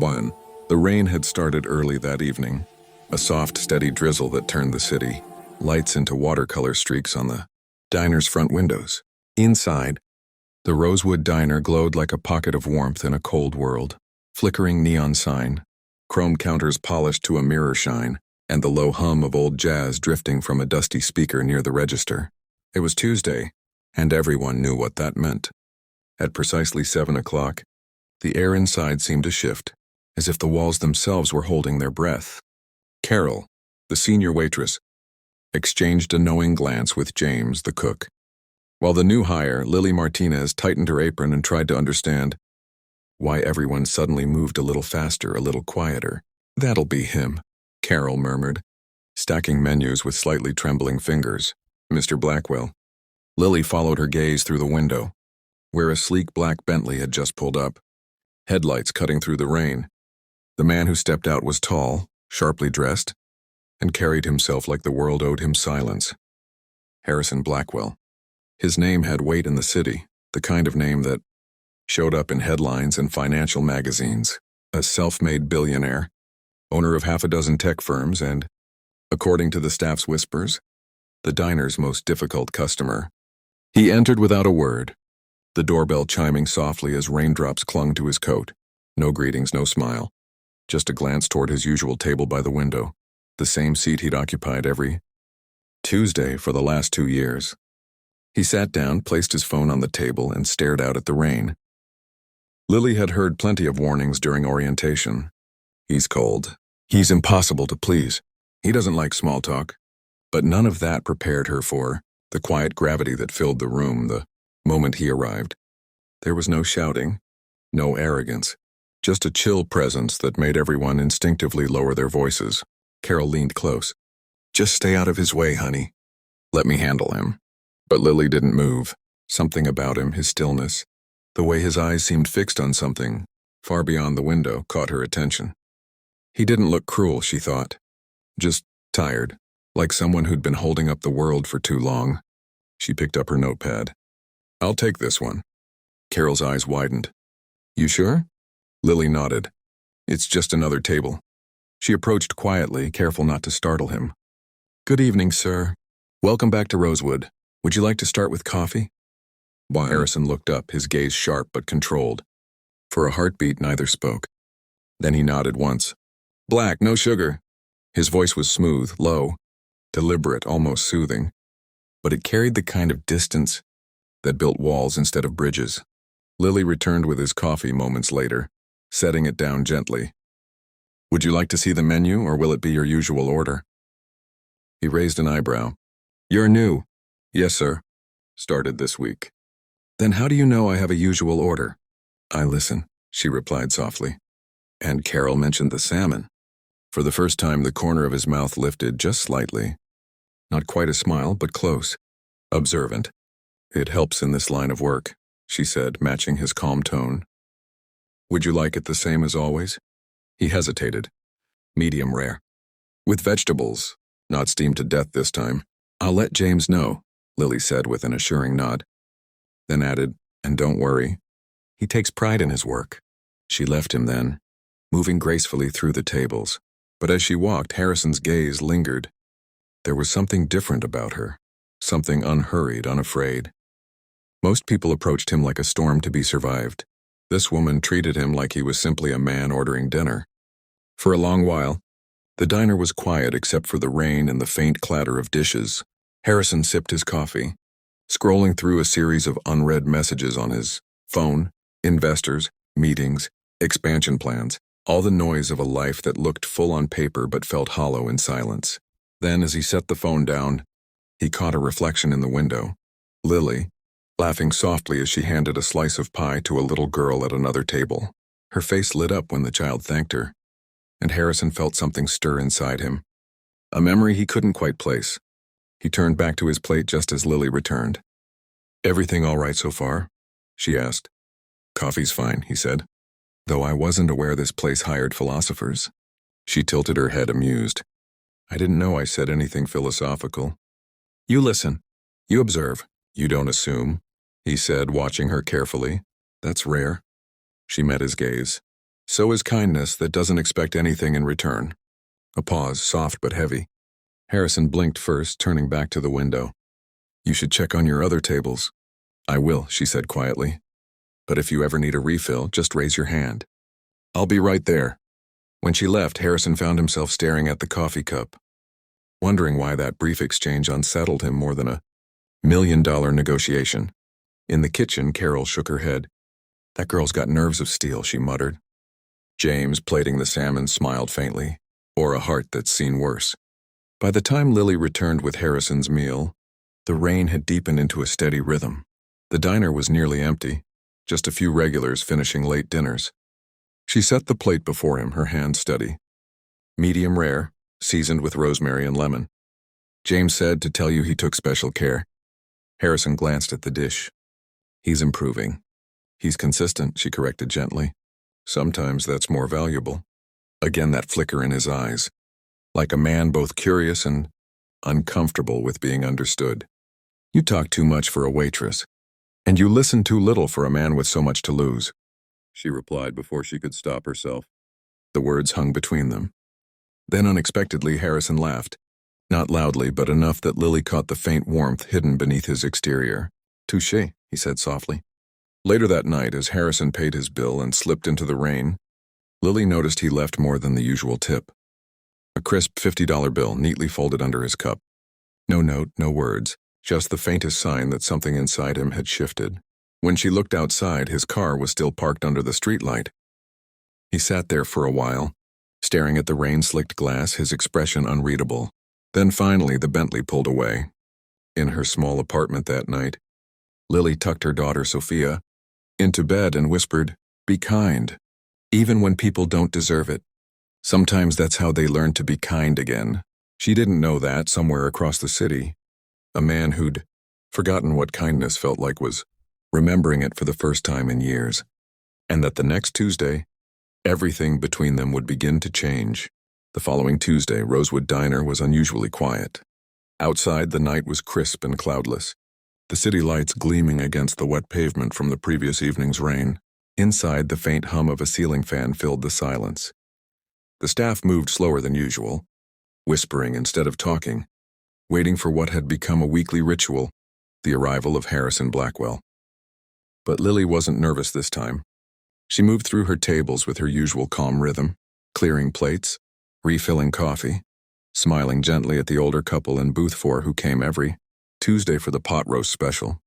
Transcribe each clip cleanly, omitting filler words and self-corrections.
1. The rain had started early that evening, a soft, steady drizzle that turned the city, lights into watercolor streaks on the diner's front windows. Inside, the Rosewood Diner glowed like a pocket of warmth in a cold world. Flickering neon sign, chrome counters polished to a mirror shine, and the low hum of old jazz drifting from a dusty speaker near the register. It was Tuesday, and everyone knew what that meant. At precisely 7 o'clock, the air inside seemed to shift, as if the walls themselves were holding their breath. Carol, the senior waitress, exchanged a knowing glance with James, the cook, while the new hire, Lily Martinez, tightened her apron and tried to understand why everyone suddenly moved a little faster, a little quieter. "That'll be him," Carol murmured, stacking menus with slightly trembling fingers. "Mr. Blackwell." Lily followed her gaze through the window, where a sleek black Bentley had just pulled up, headlights cutting through the rain. The man who stepped out was tall, sharply dressed, and carried himself like the world owed him silence. Harrison Blackwell. His name had weight in the city, the kind of name that showed up in headlines and financial magazines. A self-made billionaire, owner of half a dozen tech firms and, according to the staff's whispers, the diner's most difficult customer. He entered without a word, the doorbell chiming softly as raindrops clung to his coat. No greetings, no smile, just a glance toward his usual table by the window, the same seat he'd occupied every Tuesday for the last 2 years. He sat down, placed his phone on the table, and stared out at the rain. Lily had heard plenty of warnings during orientation. He's cold. He's impossible to please. He doesn't like small talk. But none of that prepared her for the quiet gravity that filled the room the moment he arrived. There was no shouting, no arrogance, just a chill presence that made everyone instinctively lower their voices. Carol leaned close. "Just stay out of his way, honey. Let me handle him." But Lily didn't move. Something about him, his stillness, the way his eyes seemed fixed on something far beyond the window, caught her attention. He didn't look cruel, she thought. Just tired, like someone who'd been holding up the world for too long. She picked up her notepad. "I'll take this one." Carol's eyes widened. "You sure?" Lily nodded. "It's just another table." She approached quietly, careful not to startle him. "Good evening, sir. Welcome back to Rosewood. Would you like to start with coffee?" Harrison looked up, his gaze sharp but controlled. For a heartbeat, neither spoke. Then he nodded once. "Black, no sugar." His voice was smooth, low, deliberate, almost soothing. But it carried the kind of distance that built walls instead of bridges. Lily returned with his coffee moments later, setting it down gently. "Would you like to see the menu, or will it be your usual order?" He raised an eyebrow. "You're new." "Yes, sir. Started this week." "Then how do you know I have a usual order?" "I listen," she replied softly. And Carol mentioned the salmon. For the first time, the corner of his mouth lifted just slightly. Not quite a smile, but close. Observant. "It helps in this line of work," she said, matching his calm tone. "Would you like it the same as always?" He hesitated. "Medium rare. With vegetables, not steamed to death this time." "I'll let James know," Lily said with an assuring nod. Then added, "And don't worry. He takes pride in his work." She left him then, moving gracefully through the tables. But as she walked, Harrison's gaze lingered. There was something different about her, something unhurried, unafraid. Most people approached him like a storm to be survived. This woman treated him like he was simply a man ordering dinner. For a long while, the diner was quiet except for the rain and the faint clatter of dishes. Harrison sipped his coffee, scrolling through a series of unread messages on his phone, investors, meetings, expansion plans, all the noise of a life that looked full on paper but felt hollow in silence. Then, as he set the phone down, he caught a reflection in the window. Lily, laughing softly as she handed a slice of pie to a little girl at another table. Her face lit up when the child thanked her, and Harrison felt something stir inside him. A memory he couldn't quite place. He turned back to his plate just as Lily returned. "Everything all right so far?" she asked. "Coffee's fine," he said. "Though I wasn't aware this place hired philosophers." She tilted her head, amused. "I didn't know I said anything philosophical." "You listen. You observe. You don't assume," he said, watching her carefully. "That's rare." She met his gaze. So is kindness that doesn't expect anything in return. A pause, soft but heavy. Harrison blinked first, turning back to the window. You should check on your other tables. I will, she said quietly. But if you ever need a refill, just raise your hand. I'll be right there. When she left, Harrison found himself staring at the coffee cup, wondering why that brief exchange unsettled him more than $1 million negotiation. In the kitchen, Carol shook her head. That girl's got nerves of steel, she muttered. James, plating the salmon, smiled faintly, or a heart that's seen worse. By the time Lily returned with Harrison's meal, the rain had deepened into a steady rhythm. The diner was nearly empty, just a few regulars finishing late dinners. She set the plate before him, her hand steady. Medium rare, seasoned with rosemary and lemon. James said to tell you he took special care. Harrison glanced at the dish. He's improving. He's consistent, she corrected gently. Sometimes that's more valuable. Again that flicker in his eyes, like a man both curious and uncomfortable with being understood. You talk too much for a waitress, and you listen too little for a man with so much to lose, she replied before she could stop herself. The words hung between them. Then unexpectedly Harrison laughed, not loudly but enough that Lily caught the faint warmth hidden beneath his exterior. Touché, he said softly. Later that night, as Harrison paid his bill and slipped into the rain, Lily noticed he left more than the usual tip. A crisp $50 bill neatly folded under his cup. No note, no words, just the faintest sign that something inside him had shifted. When she looked outside, his car was still parked under the streetlight. He sat there for a while, staring at the rain-slicked glass, his expression unreadable. Then finally the Bentley pulled away. In her small apartment that night, Lily tucked her daughter Sophia into bed and whispered, "Be kind, even when people don't deserve it. Sometimes that's how they learn to be kind again." She didn't know that somewhere across the city, a man who'd forgotten what kindness felt like was remembering it for the first time in years, and that the next Tuesday, everything between them would begin to change. The following Tuesday, Rosewood Diner was unusually quiet. Outside, the night was crisp and cloudless, the city lights gleaming against the wet pavement from the previous evening's rain. Inside, the faint hum of a ceiling fan filled the silence. The staff moved slower than usual, whispering instead of talking, waiting for what had become a weekly ritual, the arrival of Harrison Blackwell. But Lily wasn't nervous this time. She moved through her tables with her usual calm rhythm, clearing plates, refilling coffee, smiling gently at the older couple in booth 4 who came every Tuesday for the pot roast special.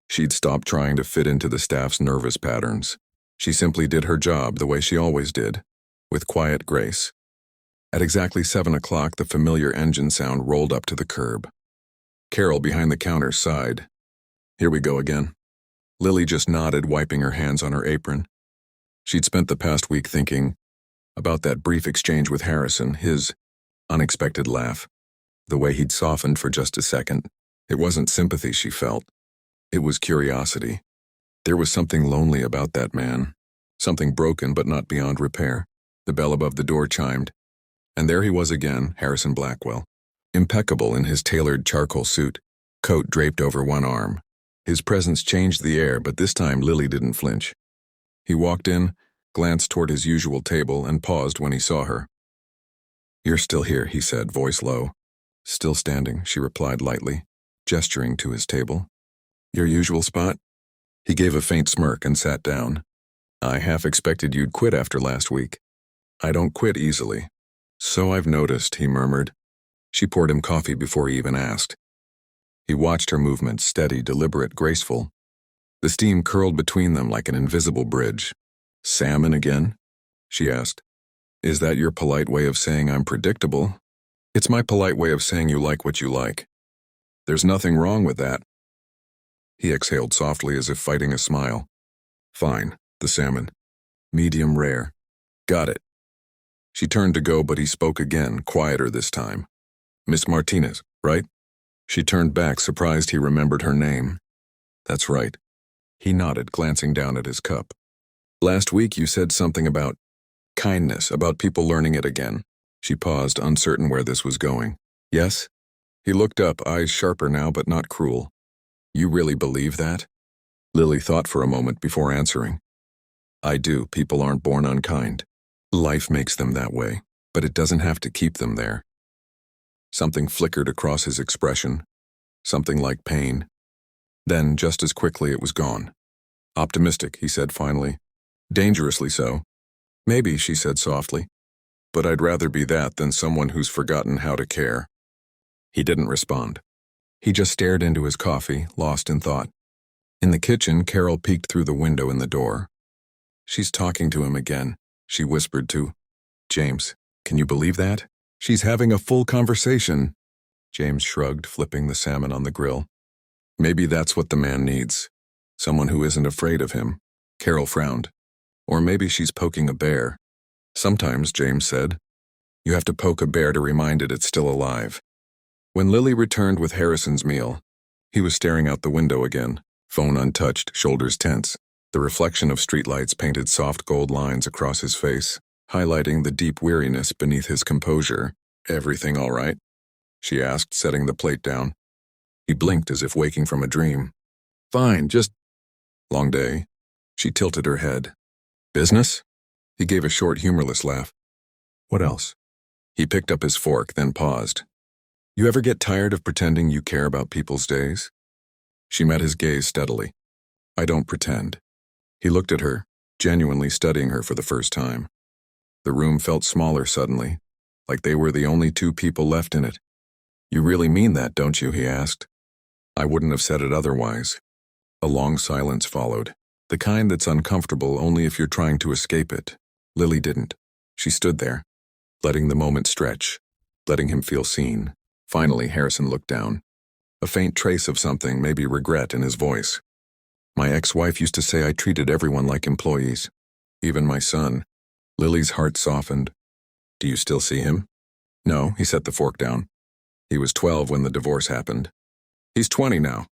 She'd stopped trying to fit into the staff's nervous patterns. She simply did her job the way she always did, with quiet grace. At exactly 7 o'clock, the familiar engine sound rolled up to the curb. Carol, behind the counter, sighed. Here we go again. Lily just nodded, wiping her hands on her apron. She'd spent the past week thinking about that brief exchange with Harrison, his unexpected laugh, the way he'd softened for just a second. It wasn't sympathy she felt. It was curiosity. There was something lonely about that man, something broken but not beyond repair. The bell above the door chimed, and there he was again, Harrison Blackwell, impeccable in his tailored charcoal suit, coat draped over one arm. His presence changed the air, but this time Lily didn't flinch. He walked in, glanced toward his usual table, and paused when he saw her. "You're still here," he said, voice low. "Still standing," she replied lightly, gesturing to his table. "Your usual spot?" He gave a faint smirk and sat down. "I half expected you'd quit after last week." "I don't quit easily." "So I've noticed," he murmured. She poured him coffee before he even asked. He watched her movements, steady, deliberate, graceful. The steam curled between them like an invisible bridge. "Salmon again?" she asked. "Is that your polite way of saying I'm predictable?" "It's my polite way of saying you like what you like." "There's nothing wrong with that." He exhaled softly as if fighting a smile. "Fine, the salmon. Medium rare. Got it." She turned to go, but he spoke again, quieter this time. "Miss Martinez, right?" She turned back, surprised he remembered her name. "That's right." He nodded, glancing down at his cup. "Last week you said something about kindness, about people learning it again." She paused, uncertain where this was going. "Yes?" He looked up, eyes sharper now but not cruel. "You really believe that?" Lily thought for a moment before answering. "I do. People aren't born unkind. Life makes them that way, but it doesn't have to keep them there. Something flickered across his expression, something like pain. Then, just as quickly, it was gone. Optimistic, he said finally. Dangerously so. Maybe, she said softly. But I'd rather be that than someone who's forgotten how to care. He didn't respond. He just stared into his coffee, lost in thought. In the kitchen, Carol peeked through the window in the door. She's talking to him again, she whispered to James. Can you believe that? She's having a full conversation. James shrugged, flipping the salmon on the grill. Maybe that's what the man needs. Someone who isn't afraid of him. Carol frowned. Or maybe she's poking a bear. Sometimes, James said, you have to poke a bear to remind it it's still alive. When Lily returned with Harrison's meal, he was staring out the window again, phone untouched, shoulders tense. The reflection of streetlights painted soft gold lines across his face, highlighting the deep weariness beneath his composure. Everything all right? She asked, setting the plate down. He blinked as if waking from a dream. Fine, just… Long day. She tilted her head. Business? He gave a short, humorless laugh. What else? He picked up his fork, then paused. You ever get tired of pretending you care about people's days? She met his gaze steadily. I don't pretend. He looked at her, genuinely studying her for the first time. The room felt smaller suddenly, like they were the only two people left in it. You really mean that, don't you? He asked. I wouldn't have said it otherwise. A long silence followed, the kind that's uncomfortable only if you're trying to escape it. Lily didn't. She stood there, letting the moment stretch, letting him feel seen. Finally, Harrison looked down. A faint trace of something, maybe regret, in his voice. My ex-wife used to say I treated everyone like employees, even my son. Lily's heart softened. Do you still see him? No, he set the fork down. He was 12 when the divorce happened. He's 20 now.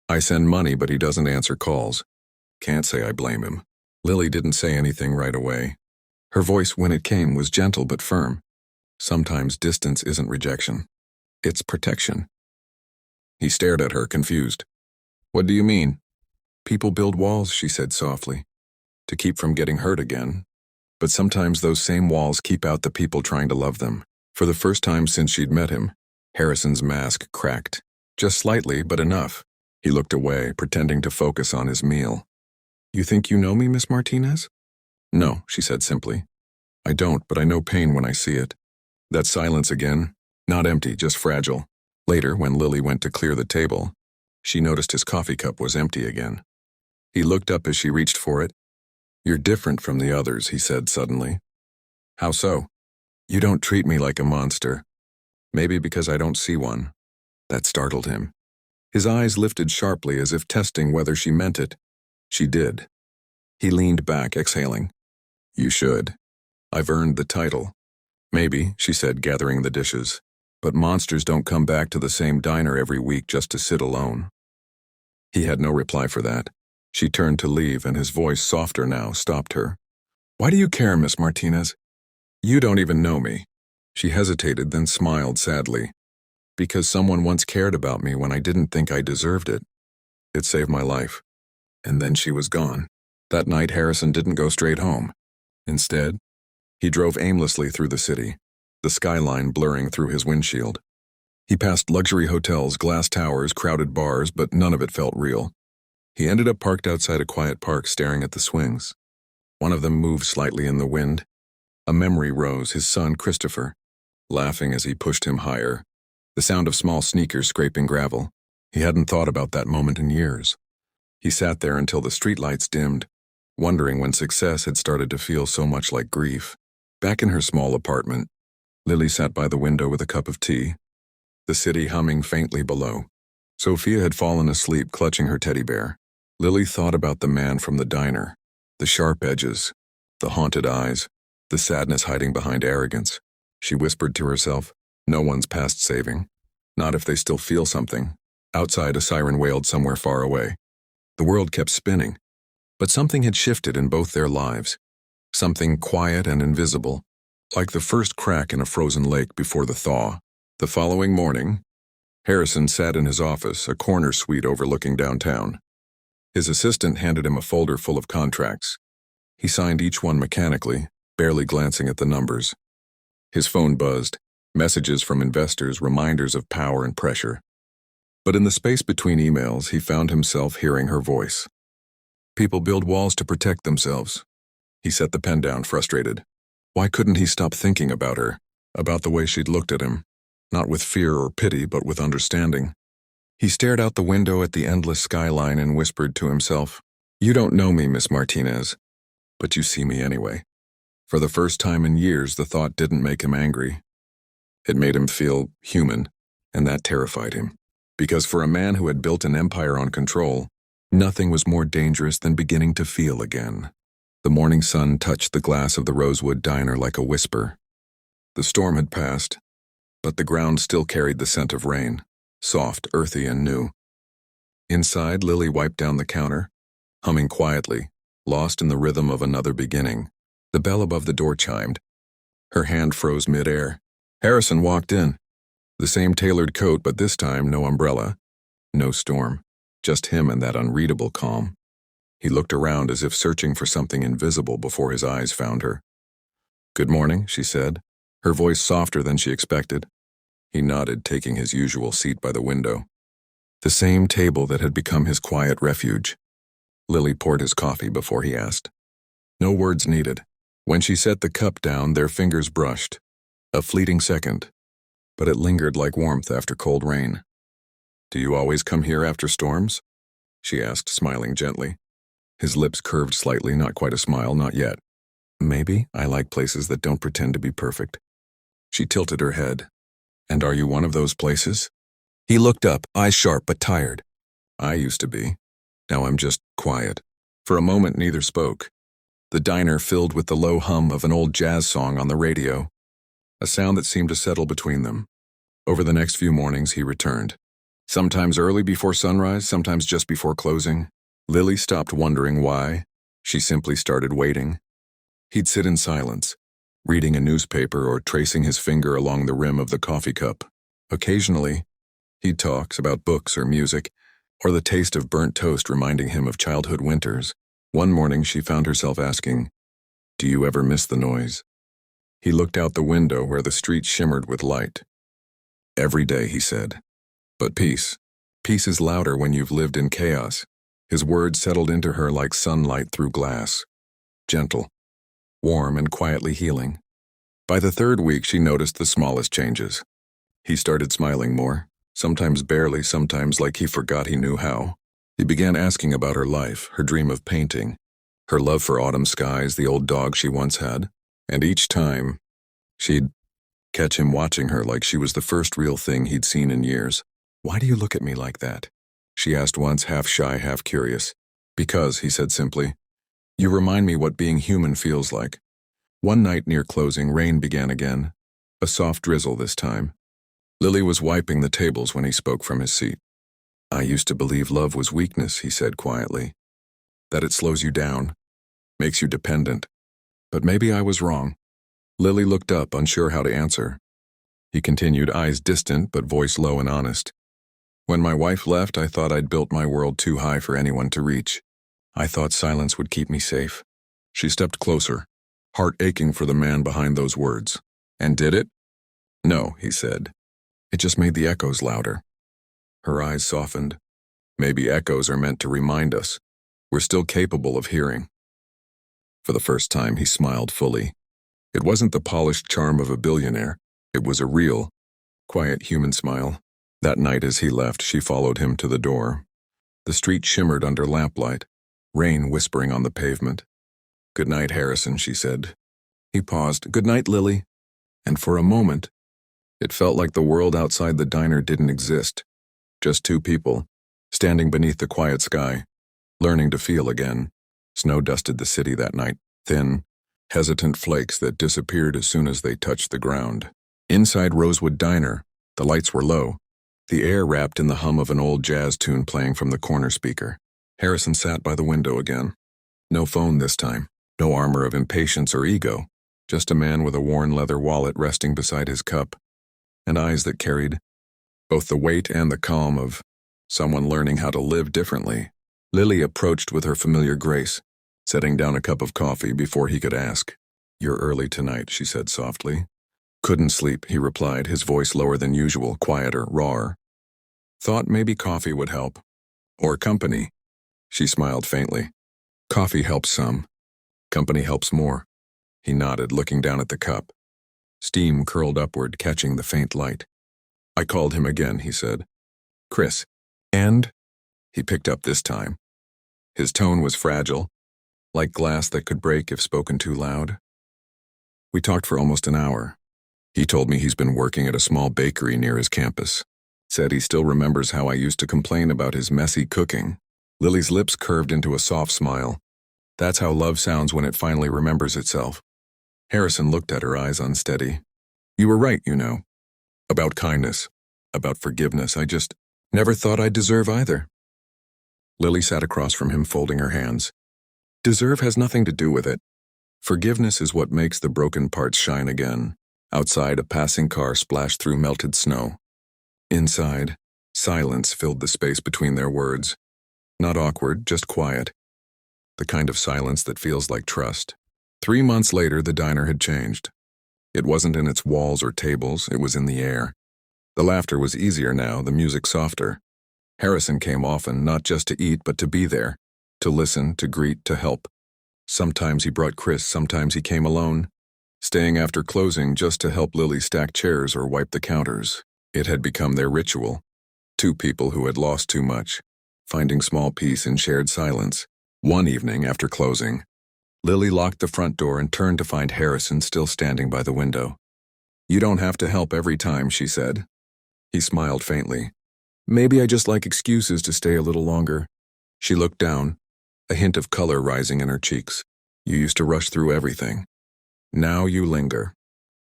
I send money, but he doesn't answer calls. Can't say I blame him. Lily didn't say anything right away. Her voice, when it came, was gentle but firm. Sometimes distance isn't rejection. It's protection. He stared at her, confused. What do you mean? People build walls, she said softly, to keep from getting hurt again. But sometimes those same walls keep out the people trying to love them. For the first time since she'd met him, Harrison's mask cracked. Just slightly, but enough. He looked away, pretending to focus on his meal. You think you know me, Miss Martinez? No, she said simply. I don't, but I know pain when I see it. That silence again, not empty, just fragile. Later, when Lily went to clear the table, she noticed his coffee cup was empty again. He looked up as she reached for it. You're different from the others, he said suddenly. How so? You don't treat me like a monster. Maybe because I don't see one. That startled him. His eyes lifted sharply as if testing whether she meant it. She did. He leaned back, exhaling. You should. I've earned the title. Maybe, she said, gathering the dishes. But monsters don't come back to the same diner every week just to sit alone. He had no reply for that. She turned to leave, and his voice, softer now, stopped her. Why do you care, Miss Martinez? You don't even know me. She hesitated, then smiled sadly. Because someone once cared about me when I didn't think I deserved it. It saved my life. And then she was gone. That night, Harrison didn't go straight home. Instead, he drove aimlessly through the city, the skyline blurring through his windshield. He passed luxury hotels, glass towers, crowded bars, but none of it felt real. He ended up parked outside a quiet park staring at the swings. One of them moved slightly in the wind. A memory rose, his son Christopher, laughing as he pushed him higher. The sound of small sneakers scraping gravel. He hadn't thought about that moment in years. He sat there until the streetlights dimmed, wondering when success had started to feel so much like grief. Back in her small apartment, Lily sat by the window with a cup of tea, the city humming faintly below. Sophia had fallen asleep, clutching her teddy bear. Lily thought about the man from the diner, the sharp edges, the haunted eyes, the sadness hiding behind arrogance. She whispered to herself, no one's past saving. Not if they still feel something. Outside, a siren wailed somewhere far away. The world kept spinning, but something had shifted in both their lives. Something quiet and invisible, like the first crack in a frozen lake before the thaw. The following morning, Harrison sat in his office, a corner suite overlooking downtown. His assistant handed him a folder full of contracts. He signed each one mechanically, barely glancing at the numbers. His phone buzzed, messages from investors, reminders of power and pressure. But in the space between emails, he found himself hearing her voice. People build walls to protect themselves. He set the pen down, frustrated. Why couldn't he stop thinking about her, about the way she'd looked at him, not with fear or pity, but with understanding? He stared out the window at the endless skyline and whispered to himself, "You don't know me, Miss Martinez, but you see me anyway." For the first time in years, the thought didn't make him angry. It made him feel human, and that terrified him. Because for a man who had built an empire on control, nothing was more dangerous than beginning to feel again. The morning sun touched the glass of the Rosewood diner like a whisper. The storm had passed, but the ground still carried the scent of rain, soft, earthy, and new. Inside, Lily wiped down the counter, humming quietly, lost in the rhythm of another beginning. The bell above the door chimed. Her hand froze mid-air. Harrison walked in. The same tailored coat, but this time no umbrella, no storm, just him and that unreadable calm. He looked around as if searching for something invisible before his eyes found her. "Good morning," she said, her voice softer than she expected. He nodded, taking his usual seat by the window. The same table that had become his quiet refuge. Lily poured his coffee before he asked. No words needed. When she set the cup down, their fingers brushed. A fleeting second, but it lingered like warmth after cold rain. "Do you always come here after storms?" she asked, smiling gently. His lips curved slightly, not quite a smile, not yet. "Maybe. I like places that don't pretend to be perfect." She tilted her head. "And are you one of those places?" He looked up, eyes sharp but tired. "I used to be. Now I'm just quiet." For a moment, neither spoke. The diner filled with the low hum of an old jazz song on the radio, a sound that seemed to settle between them. Over the next few mornings, he returned. Sometimes early before sunrise, sometimes just before closing. Lily stopped wondering why. She simply started waiting. He'd sit in silence, reading a newspaper or tracing his finger along the rim of the coffee cup. Occasionally, he'd talk about books or music, or the taste of burnt toast reminding him of childhood winters. One morning, she found herself asking, "Do you ever miss the noise?" He looked out the window where the street shimmered with light. "Every day," he said. "But peace. Peace is louder when you've lived in chaos." His words settled into her like sunlight through glass. Gentle, warm, and quietly healing. By the third week, she noticed the smallest changes. He started smiling more, sometimes barely, sometimes like he forgot he knew how. He began asking about her life, her dream of painting, her love for autumn skies, the old dog she once had. And each time, she'd catch him watching her like she was the first real thing he'd seen in years. "Why do you look at me like that?" she asked once, half shy, half curious. "Because," he said simply, "you remind me what being human feels like." One night near closing, rain began again, a soft drizzle this time. Lily was wiping the tables when he spoke from his seat. "I used to believe love was weakness," he said quietly, "that it slows you down, makes you dependent. But maybe I was wrong." Lily looked up, unsure how to answer. He continued, eyes distant but voice low and honest. "When my wife left, I thought I'd built my world too high for anyone to reach. I thought silence would keep me safe." She stepped closer, heart aching for the man behind those words. "And did it?" "No," he said. "It just made the echoes louder." Her eyes softened. "Maybe echoes are meant to remind us we're still capable of hearing." For the first time, he smiled fully. It wasn't the polished charm of a billionaire. It was a real, quiet human smile. That night as he left, she followed him to the door. The street shimmered under lamplight, rain whispering on the pavement. "Good night, Harrison," she said. He paused. "Good night, Lily." And for a moment, it felt like the world outside the diner didn't exist. Just two people, standing beneath the quiet sky, learning to feel again. Snow dusted the city that night, thin, hesitant flakes that disappeared as soon as they touched the ground. Inside Rosewood Diner, the lights were low, the air wrapped in the hum of an old jazz tune playing from the corner speaker. Harrison sat by the window again. No phone this time, no armor of impatience or ego, just a man with a worn leather wallet resting beside his cup, and eyes that carried both the weight and the calm of someone learning how to live differently. Lily approached with her familiar grace, setting down a cup of coffee before he could ask, "You're early tonight," she said softly. "Couldn't sleep," he replied, his voice lower than usual, quieter, rawer. "Thought maybe coffee would help. Or company." She smiled faintly. "Coffee helps some. Company helps more." He nodded, looking down at the cup. Steam curled upward, catching the faint light. "I called him again," he said. "Chris." "And?" He picked up this time. His tone was fragile, like glass that could break if spoken too loud. "We talked for almost an hour. He told me he's been working at a small bakery near his campus. Said he still remembers how I used to complain about his messy cooking." Lily's lips curved into a soft smile. "That's how love sounds when it finally remembers itself." Harrison looked at her, eyes unsteady. "You were right, you know. About kindness. About forgiveness. I just never thought I'd deserve either." Lily sat across from him, folding her hands. "Deserve has nothing to do with it. Forgiveness is what makes the broken parts shine again." Outside, a passing car splashed through melted snow. Inside, silence filled the space between their words. Not awkward, just quiet. The kind of silence that feels like trust. 3 months later, the diner had changed. It wasn't in its walls or tables, it was in the air. The laughter was easier now, the music softer. Harrison came often, not just to eat, but to be there. To listen, to greet, to help. Sometimes he brought Chris, sometimes he came alone. Staying after closing just to help Lily stack chairs or wipe the counters. It had become their ritual. Two people who had lost too much, finding small peace in shared silence. One evening, after closing, Lily locked the front door and turned to find Harrison still standing by the window. "You don't have to help every time," she said. He smiled faintly. "Maybe I just like excuses to stay a little longer." She looked down, a hint of color rising in her cheeks. "You used to rush through everything. Now you linger.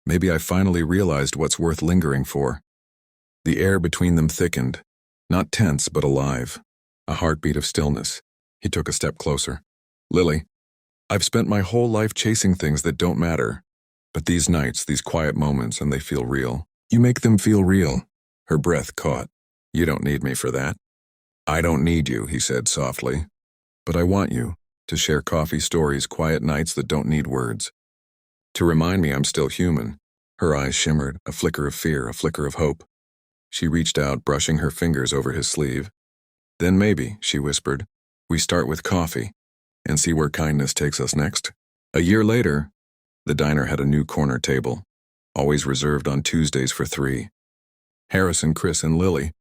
Maybe I finally realized what's worth lingering for." The air between them thickened, not tense but alive, a heartbeat of stillness. He took a step closer. "Lily, I've spent my whole life chasing things that don't matter. But these nights, these quiet moments, and they feel real. You make them feel real." Her breath caught. "You don't need me for that." "I don't need you," he said softly. "But I want you to share coffee stories, quiet nights that don't need words. To remind me I'm still human." Her eyes shimmered, a flicker of fear, a flicker of hope. She reached out, brushing her fingers over his sleeve. "Then maybe," she whispered, "we start with coffee and see where kindness takes us next." A year later, the diner had a new corner table, always reserved on Tuesdays for 3. Harrison, Chris, and Lily.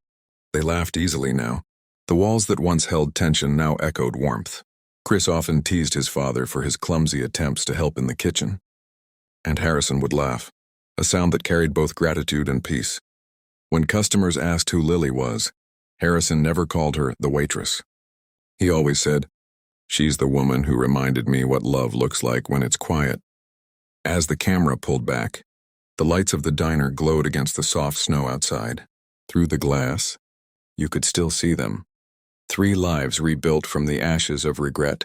They laughed easily now. The walls that once held tension now echoed warmth. Chris often teased his father for his clumsy attempts to help in the kitchen. And Harrison would laugh, a sound that carried both gratitude and peace. When customers asked who Lily was, Harrison never called her the waitress. He always said, "She's the woman who reminded me what love looks like when it's quiet." As the camera pulled back, the lights of the diner glowed against the soft snow outside. Through the glass, you could still see them. 3 lives rebuilt from the ashes of regret,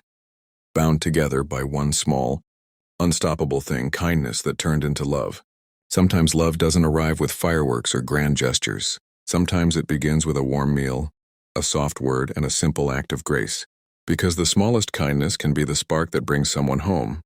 bound together by one small, unstoppable thing, kindness that turned into love. Sometimes love doesn't arrive with fireworks or grand gestures. Sometimes it begins with a warm meal, a soft word, and a simple act of grace. Because the smallest kindness can be the spark that brings someone home.